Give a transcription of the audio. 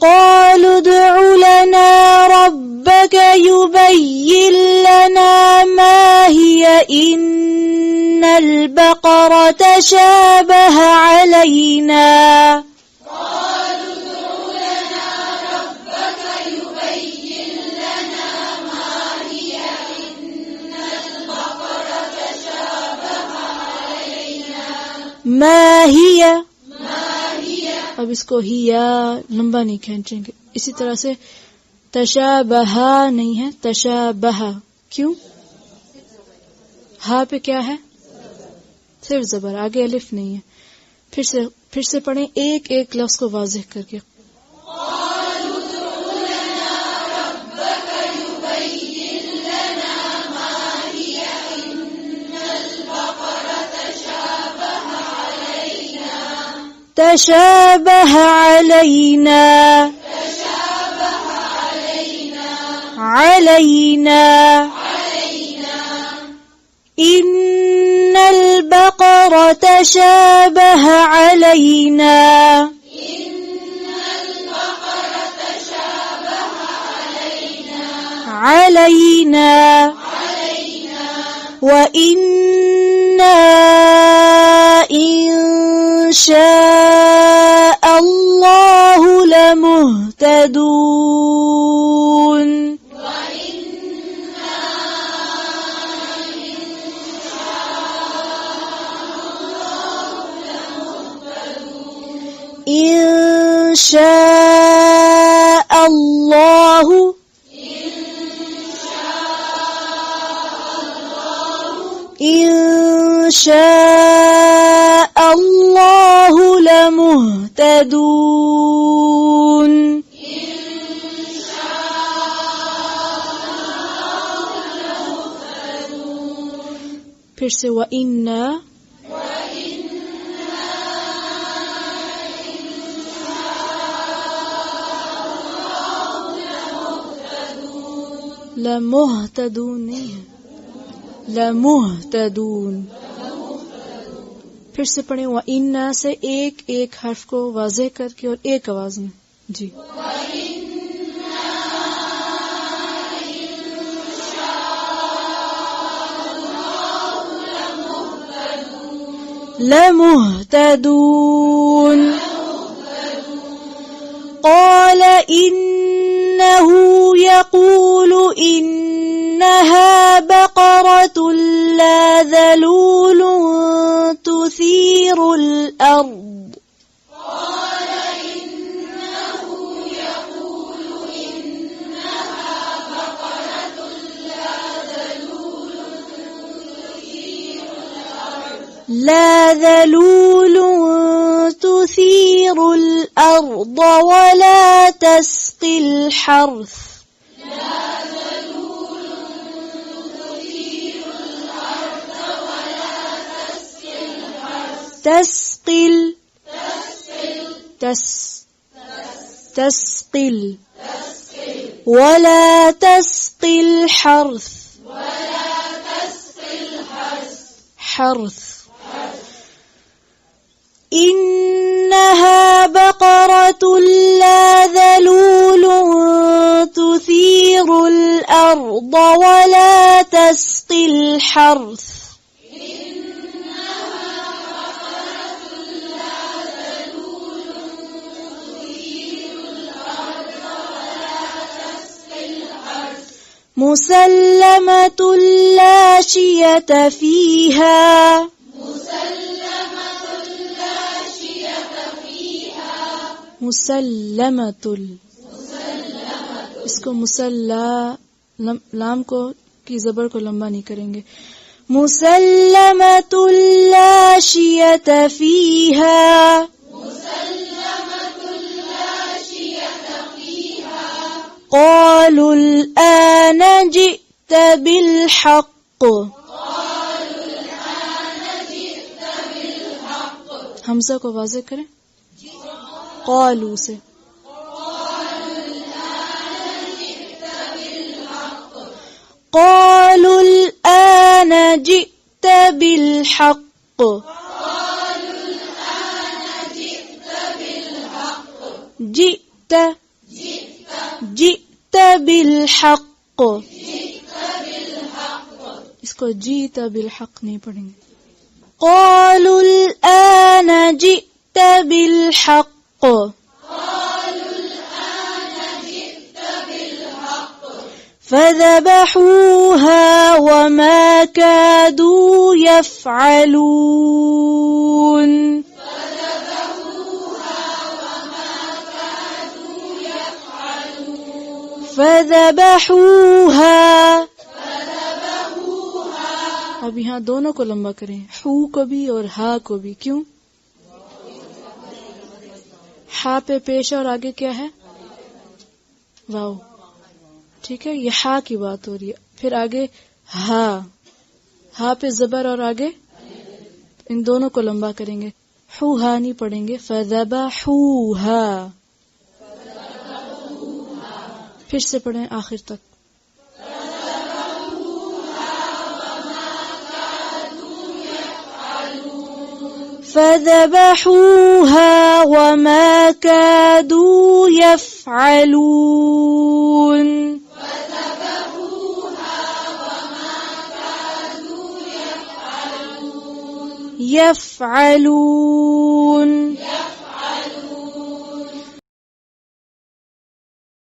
قالوا ادع لنا ربك يبين لنا ما هي إن البقرة شابه علينا ما هي اب اس کو ہی یا لمبا نہیں کھینچیں گے. اسی طرح سے تشابہ نہیں ہے، تشابہ. کیوں؟ ہا پہ کیا ہے؟ صرف زبر، آگے الف نہیں ہے. پھر سے پڑھیں ایک ایک لفظ کو واضح کر کے. تشابه علينا إن البقرة تشابه علينا وإنا إن شاء الله لمهتدون. إن شاء الله لمهتدون. پھر سے وَإِنَّا لمهتدون نہیں ہے، لمهتدون. پھر سے پڑھیں وَإِنَّا سے ایک ایک حرف کو واضح کر کے اور ایک آواز میں. جی لمهتدون. قال إنه يقول إنها بقرة لا ذلول تثير الأرض. لا ذلول تثير الأرض ولا تسقي الحرث. تسقي ولا تسقي الحرث. إنها بقرة لا ذلول تثير الأرض ولا تسقي الحرث. مسلمة لا شية فيها. مسلمۃ، اس کو لام کو کی زبر کو لمبا نہیں کریں گے. مسلمۃ لا شیۃ فیہا. قالوا الآن جئت بالحق. حمزہ کو واضح کریں. قالوا سے قالوا الآن جئت بالحق. جئت جئت بالحق، اس کو جئت بالحق نہیں پڑھیں گے. قالوا الآن جئت بالحق، فذبحوها وما كادوا يفعلون. فذبحوها، اب یہاں دونوں کو لمبا کریں، حو کو بھی اور ہا کو بھی. کیوں؟ ہا پہ پیش اور آگے کیا ہے؟ واو. ٹھیک ہے، یہ ہا کی بات ہو رہی ہے. پھر آگے ہا، ہا پہ زبر اور آگے ان دونوں کو لمبا کریں گے. حو ہا نہیں پڑھیں گے. فذبحوها، پھر سے پڑھیں آخر تک. فذبحوها وما كادوا يفعلون. يفعلون.